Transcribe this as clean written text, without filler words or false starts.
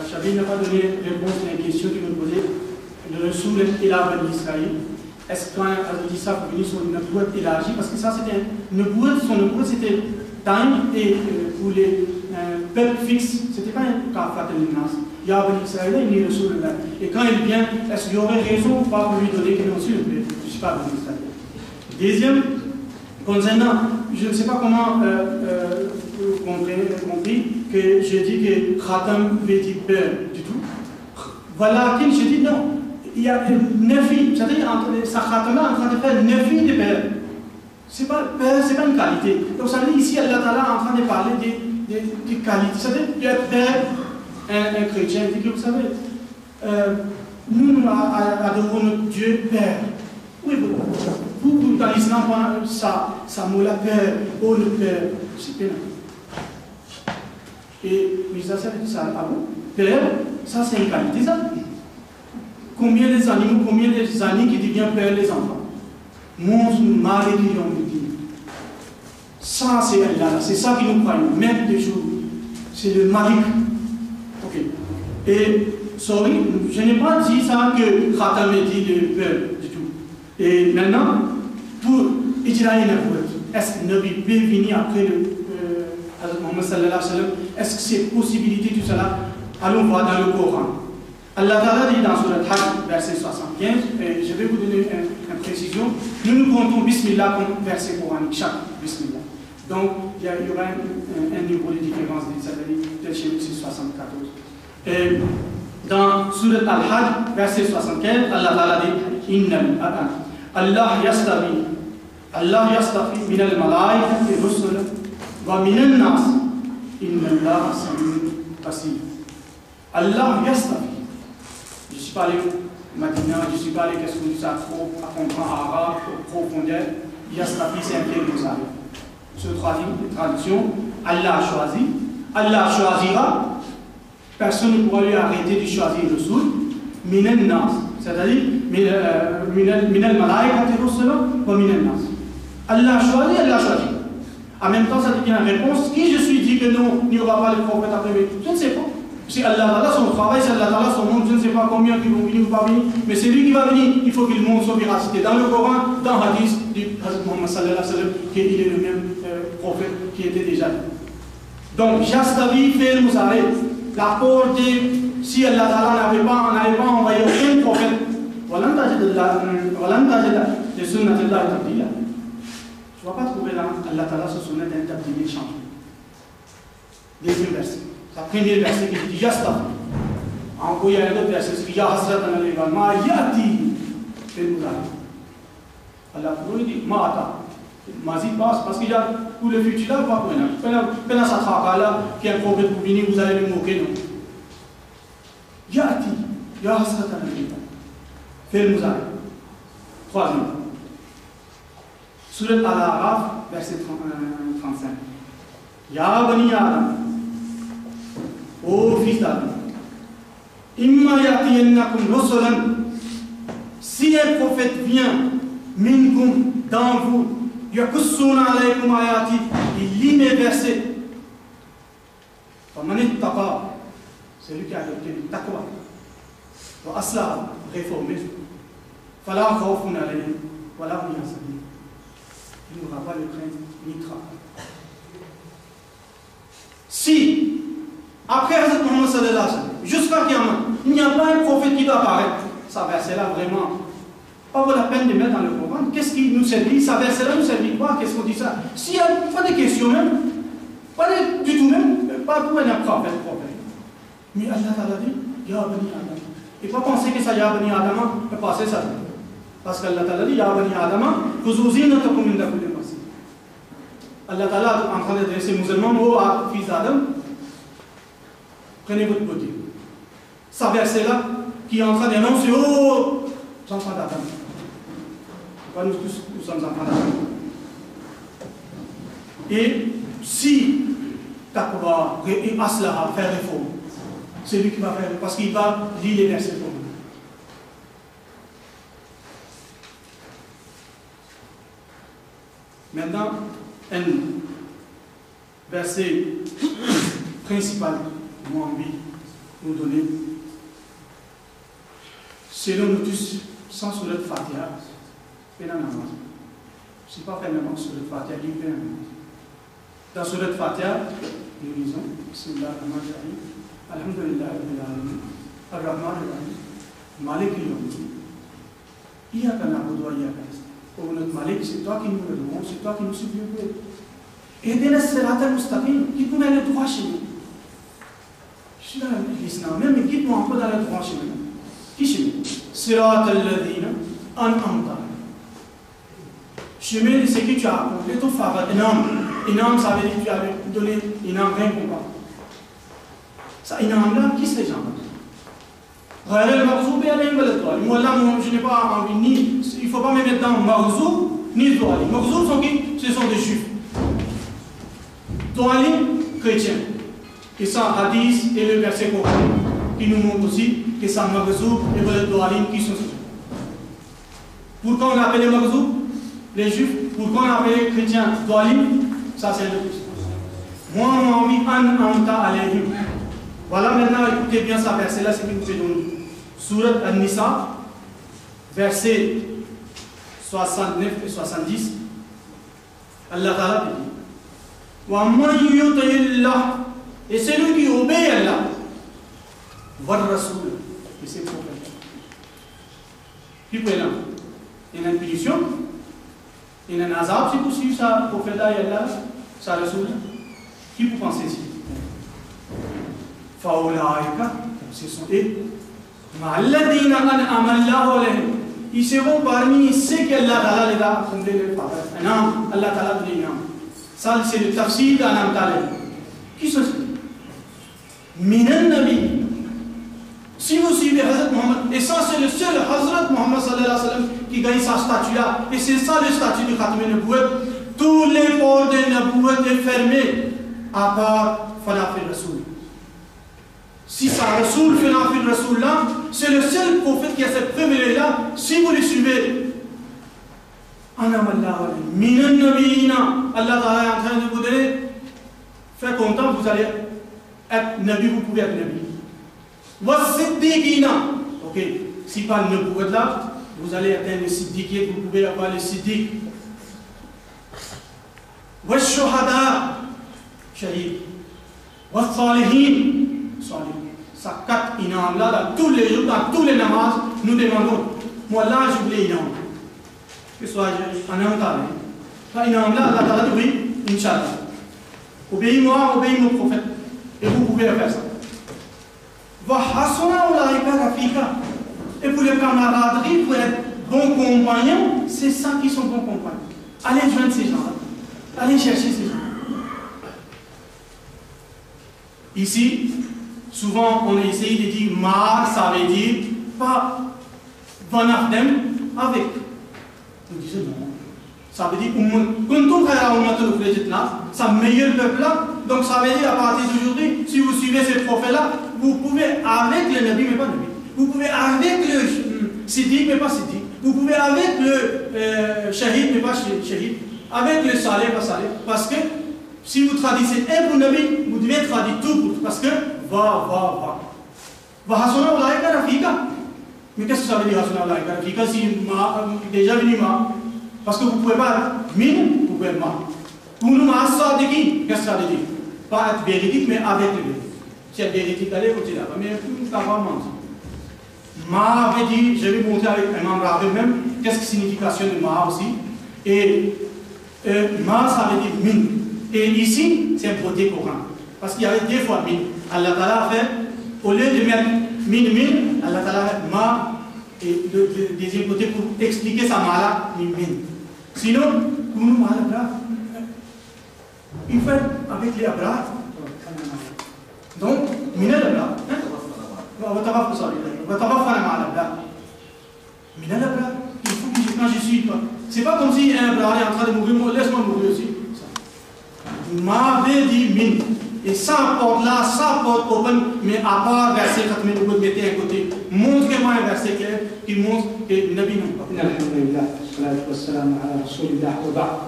Chabi n'a pas donné réponse à la question qu'il me posait. Le Rasoul et la Bani Israël. Est-ce qu'on a dit ça pour venir sur une boîte élargie? Parce que ça, c'était une boîte, son boîte, c'était time et pour les peuples fixes, c'était pas un cas fatal. Il y a Bani Israël, il est Rasoul. Et quand il vient, est-ce qu'il y aurait raison ou pas pour lui donner qu'il est reçu? Je ne suis pas Bani Israël. Deuxième, concernant, je ne sais pas comment vous compris que je dis que Khatam veut dire peur du tout. Voilà, je dis non. Il y a 9 filles, c'est-à-dire sa Khatam-là en train de faire 9 filles de peur. Ce n'est pas une qualité. Donc ça veut dire ici, Allah Ta'ala est en train de parler des qualités. C'est-à-dire qu'il y a peur, un chrétien dit que vous savez, nous adorons notre Dieu Père. Oui, vous, dans l'islam, ça mot la peur, oh le Père, c'est pénal. Et Mirza dit ça, ah bon? Père, ça c'est une qualité, ça. Combien des animaux, combien des années qui deviennent père les enfants? Monstres, mâles qui ont dit. Ça c'est Allah, c'est ça que nous croyons, même des jours. C'est le Malik. Ok. Et, sorry, je n'ai pas dit ça que Khatam dit de peur du tout. Et maintenant, pour Ijraï Nabout, est-ce que Nabi peut venir après le Mohammed sallallahu alayhi wa sallam? Est-ce que c'est possibilité tout cela? Allons voir dans le Coran. Allah Ta'ala dit dans Surat Hajj, verset 75, et je vais vous donner une précision. Nous comptons Bismillah comme verset coranique, chaque Bismillah. Donc, il y aura un niveau de différence, de chez 74. Et dans Surat Al-Hajj, verset 75, Allah Ta'ala dit Innal Allah yastafi min al-malaikati rusula wa min al-nas inna Allah samiyun basir. Allah yastafi. Je ne suis pas allé au Madina, je ne suis pas allé qu'est-ce qu'on dit ça trop à comprendre arabe, profondeur. Yastafi, c'est un terme que vous avez. Sur traduction, Allah a choisi, Allah choisira, personne ne pourra lui arrêter de choisir le Rasoul, Minan Nas, c'est-à-dire Minal Malaïkati Rusula wa Minan Nas. Allah a choisi, Allah a choisi. En même temps, ça devient une réponse. Qui je suis dit que non, il n'y aura pas le prophète après? Je ne sais pas. C'est Allah Ta'ala, son travail, c'est Allah Ta'ala, son monde, je ne sais pas combien qui vont venir ou pas venir, mais c'est lui qui va venir, il faut qu'il montre son véracité. Dans le Coran, dans le hadith du Hazrat Muhammad sallallahu alayhi wa sallam, qu'il est le même prophète qui était déjà là. Donc, Jastavi fait le Moussaret, la porte, si Allah Ta'ala n'avait pas envoyé aucun prophète, voilà un tas de sunnat Allah tabdila. Je ne vais pas trouver là, Allah Ta'ala se sunnat tabdila changé. Deuxième verset. Ça premier verset qui dit Yasta. Encore il y a un autre verset qui dit Yahasrat an-Aliban. Ma yati. C'est nous là. Allah pour dit Ma'ata. Mazi passe parce qu'il y a pour le futur là, pas pour un. Pendant sa traque là, qui est un prophète pour venir, vous allez le moquer, non? Yati. Yahasrat an-Aliban. Fais le Mouzari. Troisième. Surat Al-Araf, verset 35. Ya Bani Adam. Ô fils d'Adam, imma yatiyannakum rusulan, si un prophète vient, minkum, dans vous, yakussuna alaykum ayati, il lit mes versets. Faman ittaqa, c'est lui qui a adopté le taqwa. Wa aslah, réformé. Fala khawfun alayhim, wa la hum yahzanun. Il n'aura pas de crainte ni de travail. Si après Hazrat Muhammad sallallahu alayhi wa sallam, jusqu'à Qiyamah, il n'y a pas un prophète qui doit apparaître. Ça verset-là, vraiment, pas pour la peine de mettre dans le Coran. Qu'est-ce qui nous servit? Ça verset-là nous servit quoi? Qu'est-ce qu'on dit ça? S'il y a pas de questions même, pas du tout même, pas pour un prophète. Mais Allah t'a dit, Ya Bani Adam. Et pas penser que ça, Ya Bani Adam, peut passer ça. Parce qu'Allah t'a dit, Ya Bani Adam, Khuzuzinatakum min kulli masjid. Allah Ta'ala est en train d'adresser les musulmans, ô fils d'Adam, prenez votre beauté. Ça verset-là, qui est en train d'annoncer, oh, enfants d'Adam. Pas nous tous, nous sommes enfants d'Adam. Et si Taqwa et Aslaha faire réforme, c'est lui qui va faire, parce qu'il va lire les versets pour nous. Maintenant, un verset principal que moi envie de nous donner. Selon nous tous, sans surat Fatiha, c'est la namaz. Je ne sais pas faire namaz sur le Fatiha, il fait namaz. Dans surat Fatiha, nous lisons Bismillah ar-Rahman ar-Rahim, Alhamdulillah rabbil alamin, Ar-Rahman ar-Rahim, Malik al-Yawm. Iyyaka na'budu wa iyyaka nasta'in. Oh notre Malik, c'est toi qui nous louons, c'est toi qui nous supplions. Aidez-nous as-sirata al-mustaqim, guide-nous dans le droit chemin. Je suis dans l'islam même, mais guide-nous un peu dans le droit chemin. Qui chemin? Sirata al-ladhina an'amta. Chemin, c'est que tu as accompli ton faveur énorme. Énorme, ça veut dire que tu as donné énorme rien pour moi. Ça, énorme là, qui c'est les gens? Moi là, je n'ai pas envie ni. Il ne faut pas me mettre dans Marzoub ni Douali. Marzoub sont qui? Ce sont des juifs. Douali, chrétiens. Et ça, hadith et le verset coranique qui nous montre aussi que ça Marzoub et le Douali qui sont juifs. Pourquoi on appelle les Marzoub? Les juifs. Pourquoi on appelle les chrétiens Douali? Ça, c'est le plus. Moi, on a envie An-Amta alayhim. Voilà maintenant, écoutez bien ça, verset-là, c'est ce qui nous fait donner. Surat An-Nisa, versets 69 et 70. Allah Ta'ala dit Wa man yuti'illah, et celui qui obéit à Allah, wa Rasoul, et ses prophètes. Puis voilà, il y a une punition, il y a un azab, si vous suivez ça, prophète-là et Allah, sa Rasoul. Qui vous pensez ici? Faoulaïka, ce sont eux. Ils seront parmi ceux qu'Allah les a fondés les faveurs. Allah Ta'ala donne un âme. Ça, c'est le tafsir d'Anam Talib. Qui sont ceux? Minan Nabi. Si vous suivez Hazrat Muhammad, et ça, c'est le seul Hazrat Muhammad sallallahu alayhi wa sallam qui gagne sa statue là, et c'est ça le statut du Khatam al-Nubuwwat. Tous les ports de Nubuwwat sont fermés, à part Falafel Rasoul. Si ça Rasoul fait l'enfant de Rasoul là, c'est le seul prophète qui a cette preuve là. Si vous le suivez, Allah Ta'ala est en train de vous donner, faire content, vous allez être Nabi, vous pouvez être Nabi. Wassiddiqina, ok, si pas le Nubuwwat là, vous allez atteindre le Siddiqiyat, vous pouvez avoir le Siddiq. Washuhada, Shahid. Wassalihin, Salih. Ça 4 inams là, tous les jours, dans tous les namazes, nous demandons. Moi là, je voulais inam. Que ce soit un homme talé. Ça inam là, Allah Ta'ala dit oui, Inch'Allah. Obéis-moi, obéis mon prophète. Et vous pouvez faire ça. Et pour les camaraderies, pour être bons compagnons, c'est ça qui sont bons compagnons. Allez joindre ces gens-là. Allez chercher ces gens. Ici, souvent on essaye de dire ma, ça veut dire pas vanafdem avec. Nous disons non. Ça veut dire c'est le meilleur peuple là. Donc ça veut dire à partir d'aujourd'hui, si vous suivez ces prophètes-là, vous pouvez avec le Nabi, mais pas Nabi. Vous pouvez avec le Siddiq, mais pas Siddiq. Vous pouvez avec le Shahid, mais pas Shahid. Avec le Saleh, pas Saleh. Parce que si vous traduisez un pour Nabi, vous devez traduire tout. Parce que va. Hasuna Ulaika Rafika. Mais qu'est-ce que ça veut dire Hasuna Ulaika Rafika? Si déjà venu ma. Parce que vous ne pouvez pas min, vous pouvez être ma. Pour nous, qu'est-ce que ça veut dire? Pas être véridique, mais avec le véridique. Si elle est véridique, allez, côté là. Mais tout ça va mentir. Ma avait dit, je vais montrer avec un membre avec même, qu'est-ce que signification de ma aussi. Et ma, ça veut dire min. Et ici, c'est un proté courant. Parce qu'il y avait 2 fois min. Allah Ta'ala a fait, au lieu de mettre min, Allah Ta'ala a fait ma. Et le deuxième côté pour expliquer sa mala, min. Sinon, pour nous, mal il fait avec les abras. Donc, min al-abra. Quand je suis pas. C'est pas comme si un bras est en train de mourir, laisse-moi mourir aussi. M'avait dit min. Et ça porte là, ça porte open, mais à part verset 4 vous mettez à côté. Montrez-moi un verset clair qui montre que Nabi n'a pas.